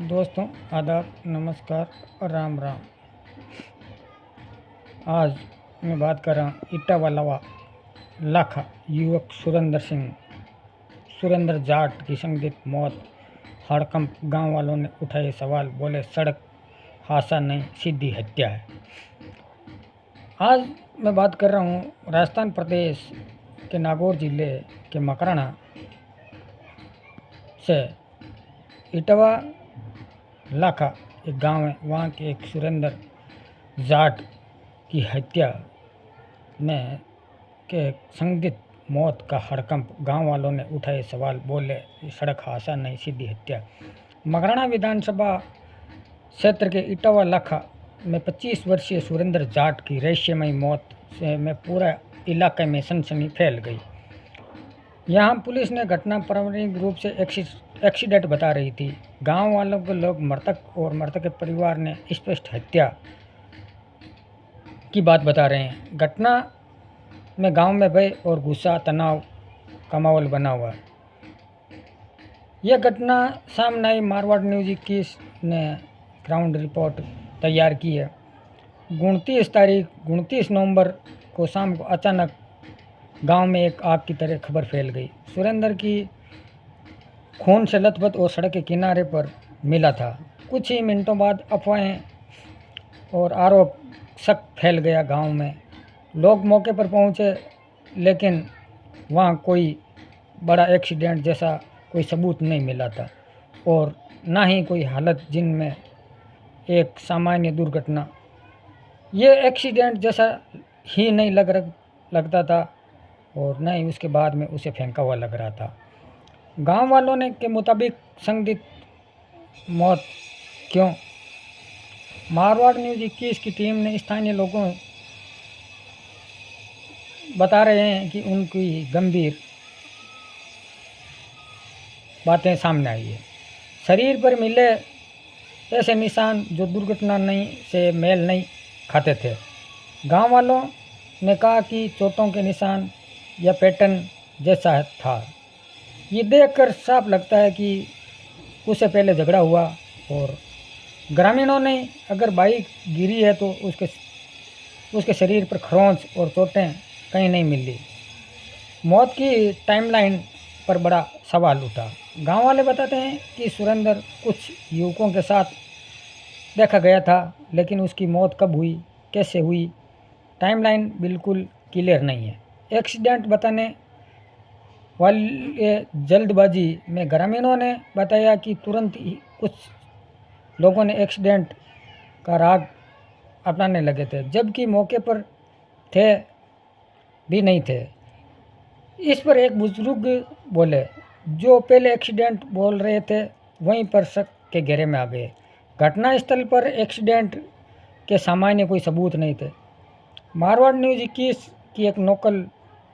दोस्तों आदाब, नमस्कार और राम राम। आज मैं बात कर रहा हूँ इटावा लाखा युवक सुरेंद्र जाट की संदिग्ध मौत। हड़कंप गांव वालों ने उठाए सवाल, बोले सड़क हादसा नहीं सीधी हत्या है। आज मैं बात कर रहा हूँ राजस्थान प्रदेश के नागौर जिले के मकराना से। इटावा लाखा एक गांव है, वहाँ के एक सुरेंद्र जाट की हत्या में के संदिग्ध मौत का हड़कंप गांव वालों ने उठाए सवाल, बोले सड़क हादसा नहीं सीधी हत्या। मकराना विधानसभा क्षेत्र के इटावा लाखा में 25 वर्षीय सुरेंद्र जाट की रहस्यमयी मौत से में पूरा इलाके में सनसनी फैल गई। यहाँ पुलिस ने घटना पारंपरिक रूप से एक्सीडेंट बता रही थी। गांव वालों के लोग मृतक और मृतक के परिवार ने स्पष्ट हत्या की बात बता रहे हैं। घटना में गांव में भय और गुस्सा तनाव का माहौल बना हुआ है। यह घटना सामने आई। मारवाड़ न्यूज 21 ने ग्राउंड रिपोर्ट तैयार की है। 29 नवंबर को शाम को अचानक गांव में एक आग की तरह खबर फैल गई। सुरेंद्र की खून से लथपथ और सड़क के किनारे पर मिला था। कुछ ही मिनटों बाद अफवाहें और आरोप शक फैल गया गांव में। लोग मौके पर पहुंचे, लेकिन वहां कोई बड़ा एक्सीडेंट जैसा कोई सबूत नहीं मिला था और ना ही कोई हालत जिनमें एक सामान्य दुर्घटना। ये एक्सीडेंट जैसा ही नहीं लगता था और न ही उसके बाद में उसे फेंका हुआ लग रहा था। गांव वालों ने के मुताबिक संदिग्ध मौत क्यों? मारवाड़ न्यूज 21 की टीम ने स्थानीय लोगों बता रहे हैं कि उनकी गंभीर बातें सामने आई है। शरीर पर मिले ऐसे निशान जो दुर्घटना नहीं से मेल नहीं खाते थे। गांव वालों ने कहा कि चोटों के निशान या पैटर्न जैसा था। ये देखकर साफ लगता है कि उससे पहले झगड़ा हुआ। और ग्रामीणों ने अगर बाइक गिरी है तो उसके शरीर पर खरोंच और चोटें कहीं नहीं मिली। मौत की टाइमलाइन पर बड़ा सवाल उठा। गांव वाले बताते हैं कि सुरेंद्र कुछ युवकों के साथ देखा गया था, लेकिन उसकी मौत कब हुई, कैसे हुई, टाइमलाइन बिल्कुल क्लियर नहीं है। एक्सीडेंट बताने वाले जल्दबाजी में ग्रामीणों ने बताया कि तुरंत ही कुछ लोगों ने एक्सीडेंट का राग अपनाने लगे थे, जबकि मौके पर थे भी नहीं थे। इस पर एक बुजुर्ग बोले, जो पहले एक्सीडेंट बोल रहे थे वहीं पर शक के घेरे में आ गए। घटना स्थल पर एक्सीडेंट के सामान्य कोई सबूत नहीं थे। मारवाड़ न्यूज 21 की एक लोकल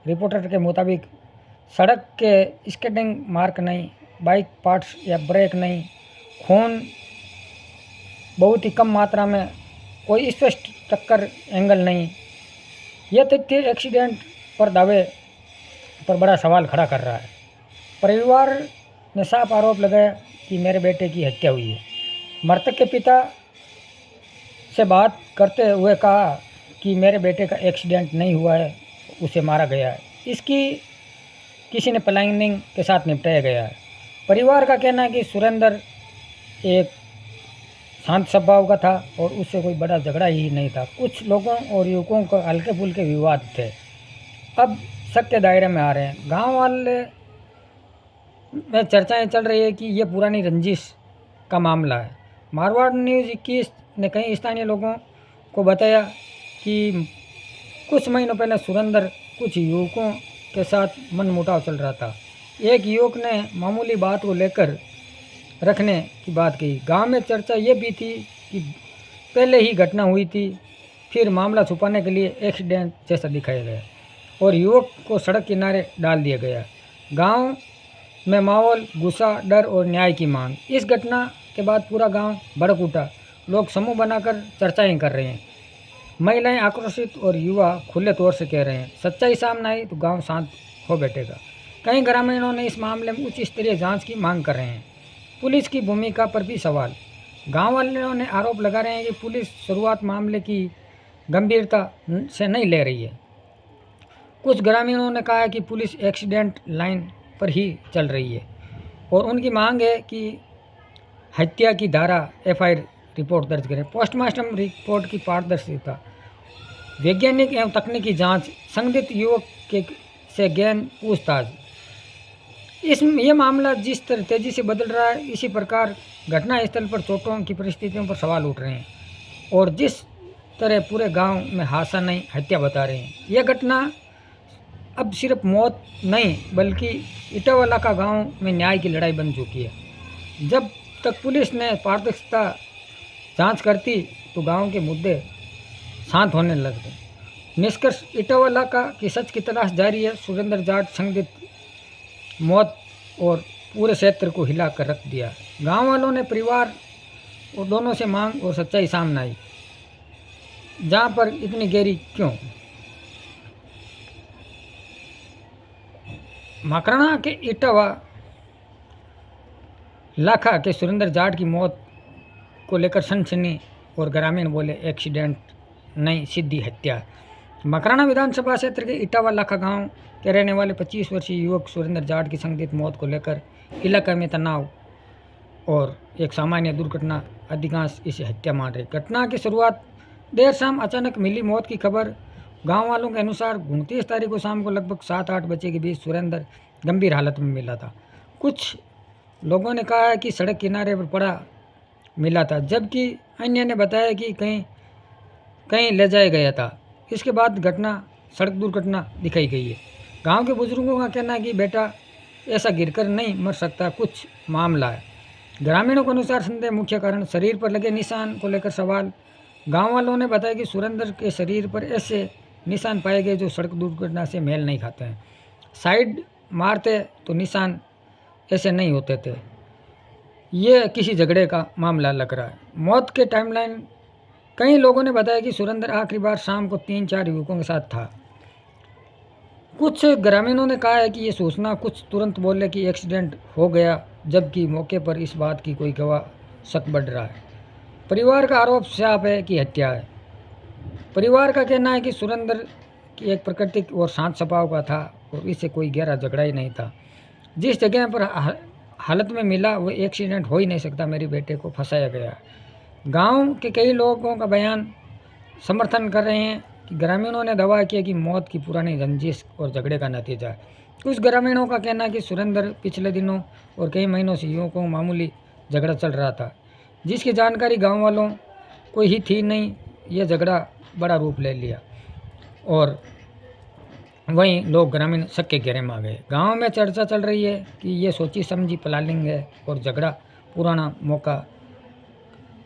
रिपोर्टर के मुताबिक सड़क के स्केटिंग मार्क नहीं, बाइक पार्ट्स या ब्रेक नहीं, खून बहुत ही कम मात्रा में, कोई स्पष्ट टक्कर एंगल नहीं। यह तथ्य एक्सीडेंट पर दावे पर बड़ा सवाल खड़ा कर रहा है। परिवार ने साफ आरोप लगाया कि मेरे बेटे की हत्या हुई है। मृतक के पिता से बात करते हुए कहा कि मेरे बेटे का एक्सीडेंट नहीं हुआ है, उसे मारा गया है। इसकी किसी ने प्लानिंग के साथ निपटाया गया है। परिवार का कहना है कि सुरेंद्र एक शांत स्वभाव का था और उससे कोई बड़ा झगड़ा ही नहीं था। कुछ लोगों और युवकों को हल्के फुल्के विवाद थे। अब शक के दायरे में आ रहे हैं। गांव वाले में चर्चाएं चल रही है कि यह पुरानी रंजिश का मामला है। मारवाड़ न्यूज 21 ने कई स्थानीय लोगों को बताया कि कुछ महीनों पहले सुरेंद्र कुछ युवकों के साथ मनमुटाव चल रहा था। एक युवक ने मामूली बात को लेकर रखने की बात कही। गांव में चर्चा ये भी थी कि पहले ही घटना हुई थी, फिर मामला छुपाने के लिए एक्सीडेंट जैसा दिखाया गया और युवक को सड़क किनारे डाल दिया गया। गांव में माहौल गुस्सा, डर और न्याय की मांग। इस घटना के बाद पूरा गांव भड़क उठा। लोग समूह बनाकर चर्चाएं कर रहे हैं। महिलाएं आक्रोशित और युवा खुले तौर से कह रहे हैं, सच्चाई सामने आई तो गांव शांत हो बैठेगा। कई ग्रामीणों ने इस मामले में उच्च स्तरीय जांच की मांग कर रहे हैं। पुलिस की भूमिका पर भी सवाल। गांव वालों ने आरोप लगा रहे हैं कि पुलिस शुरुआत मामले की गंभीरता से नहीं ले रही है। कुछ ग्रामीणों ने कहा है कि पुलिस एक्सीडेंट लाइन पर ही चल रही है और उनकी मांग है कि हत्या की धारा एफआईआर रिपोर्ट दर्ज करें। पोस्टमार्टम रिपोर्ट की पारदर्शिता, वैज्ञानिक एवं तकनीकी जांच, संदिग्ध युवक के से गहन पूछताछ। ये मामला जिस तरह तेजी से बदल रहा है, इसी प्रकार घटनास्थल पर चोटों की परिस्थितियों पर सवाल उठ रहे हैं और जिस तरह पूरे गांव में हादसा नहीं, हत्या बता रहे हैं। यह घटना अब सिर्फ मौत नहीं बल्कि इटावाला का गांव में न्याय की लड़ाई बन चुकी है। जब तक पुलिस ने पारदर्शिता जांच करती तो गांव के मुद्दे शांत होने लगते। निष्कर्ष इटावाला का कि सच की तलाश जारी है। सुरेंद्र जाट संदिग्ध मौत और पूरे क्षेत्र को हिला कर रख दिया। गांव वालों ने परिवार और दोनों से मांग और सच्चाई सामने आई। जहां पर इतनी गहरी क्यों? मकराना के इटावा लाखा के सुरेंद्र जाट की मौत को लेकर सनसनी और ग्रामीण बोले एक्सीडेंट नहीं, सीधी हत्या। मकराना विधानसभा क्षेत्र के इटावा लाखा गांव के रहने वाले 25 वर्षीय युवक सुरेंद्र जाट की संदिग्ध मौत को लेकर इलाके में तनाव और एक सामान्य दुर्घटना, अधिकांश इसे हत्या मान रहे। घटना की शुरुआत देर शाम अचानक मिली मौत की खबर। गांव वालों के अनुसार 29 तारीख को शाम को लगभग 7-8 बजे के बीच सुरेंद्र गंभीर हालत में मिला था। कुछ लोगों ने कहा है कि सड़क किनारे पर पड़ा मिला था, जबकि अन्य ने बताया कि कहीं ले जाया गया था। इसके बाद घटना सड़क दुर्घटना दिखाई गई है। गांव के बुजुर्गों का कहना है कि बेटा ऐसा गिरकर नहीं मर सकता, कुछ मामला है। ग्रामीणों के अनुसार संदेह मुख्य कारण शरीर पर लगे निशान को लेकर सवाल। गांव वालों ने बताया कि सुरेंद्र के शरीर पर ऐसे निशान पाए गए जो सड़क दुर्घटना से मेल नहीं खाते हैं। साइड मारते तो निशान ऐसे नहीं होते थे। ये किसी झगड़े का मामला लग रहा है। मौत के टाइमलाइन, कई लोगों ने बताया कि सुरेंद्र आखिरी बार शाम को 3-4 युवकों के साथ था। कुछ ग्रामीणों ने कहा है कि ये सूचना कुछ तुरंत बोले कि एक्सीडेंट हो गया, जबकि मौके पर इस बात की कोई गवाह शक बढ़ रहा है। परिवार का आरोप साफ है कि हत्या है। परिवार का कहना है कि सुरेंद्र की एक प्राकृतिक और शांत स्वभाव का था और इससे कोई गहरा झगड़ा ही नहीं था। जिस जगह पर हालत में मिला वो एक्सीडेंट हो ही नहीं सकता, मेरे बेटे को फंसाया गया। गांव के कई लोगों का बयान समर्थन कर रहे हैं कि ग्रामीणों ने दावा किया कि मौत की पुरानी रंजिश और झगड़े का नतीजा है। कुछ ग्रामीणों का कहना है कि सुरेंद्र पिछले दिनों और कई महीनों से युवकों को मामूली झगड़ा चल रहा था, जिसकी जानकारी गांव वालों को ही थी नहीं। यह झगड़ा बड़ा रूप ले लिया और वहीं लोग ग्रामीण शक के घेरे में आ गए। गाँव में चर्चा चल रही है कि ये सोची समझी प्लानिंग है और झगड़ा पुराना मौका।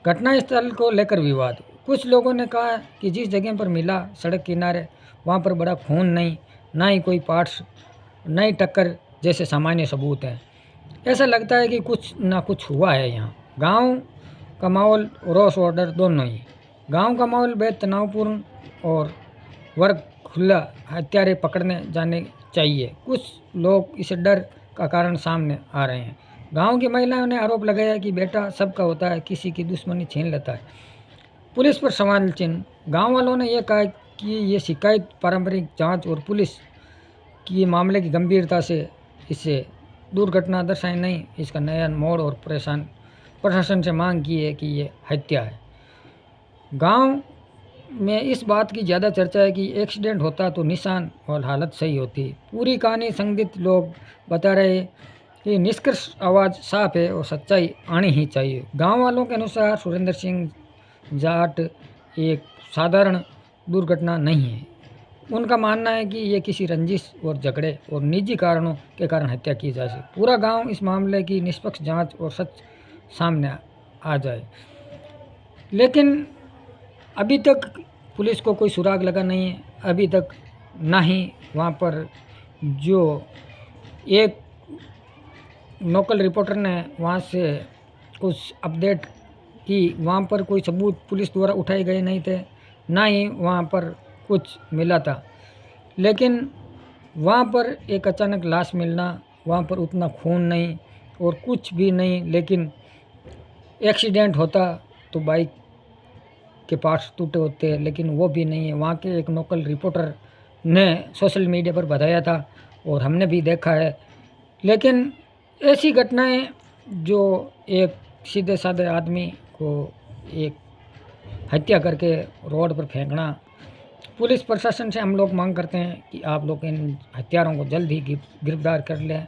घटनास्थल को लेकर विवाद। कुछ लोगों ने कहा कि जिस जगह पर मिला सड़क किनारे वहाँ पर बड़ा खून नहीं, ना ही कोई पार्ट्स, नई टक्कर जैसे सामान्य सबूत हैं। ऐसा लगता है कि कुछ ना कुछ हुआ है यहाँ। गांव का माहौल रोष ऑर्डर दोनों ही। गांव का माहौल बेहद तनावपूर्ण और वर्ग खुला हत्यारे पकड़ने जाने चाहिए। कुछ लोग इसे डर का कारण सामने आ रहे हैं। गांव की महिलाओं ने आरोप लगाया कि बेटा सबका होता है, किसी की दुश्मनी छीन लेता है। पुलिस पर सवाल चिन्ह। गांव वालों ने यह कहा कि ये शिकायत पारंपरिक जांच और पुलिस की मामले की गंभीरता से इसे दुर्घटना दर्शाई नहीं, इसका नया मोड़ और प्रशासन से मांग की है कि ये हत्या है। गांव में इस बात की ज़्यादा चर्चा है कि एक्सीडेंट होता तो निशान और हालत सही होती। पूरी कहानी संदिग्ध लोग बता रहे कि निष्कर्ष आवाज़ साफ है और सच्चाई आनी ही चाहिए। गांव वालों के अनुसार सुरेंद्र सिंह जाट एक साधारण दुर्घटना नहीं है। उनका मानना है कि ये किसी रंजिश और झगड़े और निजी कारणों के कारण हत्या की जा सकती। पूरा गांव इस मामले की निष्पक्ष जांच और सच सामने आ जाए, लेकिन अभी तक पुलिस को कोई सुराग लगा नहीं है। अभी तक ना ही वहाँ पर जो एक लोकल रिपोर्टर ने वहाँ से कुछ अपडेट की, वहाँ पर कोई सबूत पुलिस द्वारा उठाए गए नहीं थे, ना ही वहाँ पर कुछ मिला था। लेकिन वहाँ पर एक अचानक लाश मिलना, वहाँ पर उतना खून नहीं, और कुछ भी नहीं। लेकिन एक्सीडेंट होता तो बाइक के पार्ट्स टूटे होते हैं, लेकिन वो भी नहीं है। वहाँ के एक लोकल रिपोर्टर ने सोशल मीडिया पर बताया था और हमने भी देखा है। लेकिन ऐसी घटनाएं जो एक सीधे साधे आदमी को एक हत्या करके रोड पर फेंकना, पुलिस प्रशासन से हम लोग मांग करते हैं कि आप लोग इन हत्यारों को जल्द ही गिरफ्तार कर लें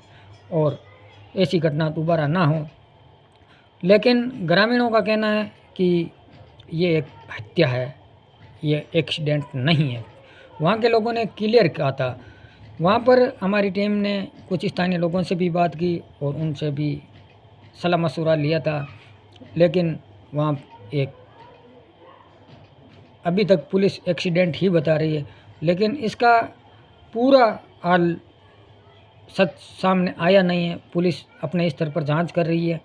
और ऐसी घटना दोबारा ना हो। लेकिन ग्रामीणों का कहना है कि ये एक हत्या है, ये एक्सीडेंट नहीं है। वहाँ के लोगों ने क्लियर कहा था। वहाँ पर हमारी टीम ने कुछ स्थानीय लोगों से भी बात की और उनसे भी सलाह मशवरा लिया था, लेकिन वहाँ एक अभी तक पुलिस एक्सीडेंट ही बता रही है। लेकिन इसका पूरा हाल सच सामने आया नहीं है। पुलिस अपने स्तर पर जांच कर रही है।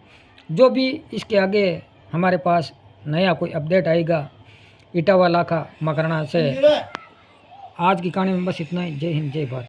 जो भी इसके आगे हमारे पास नया कोई अपडेट आएगा इटावा लाखा मकराना से। आज की कहानी में बस इतना ही। जय हिंद, जय भारत।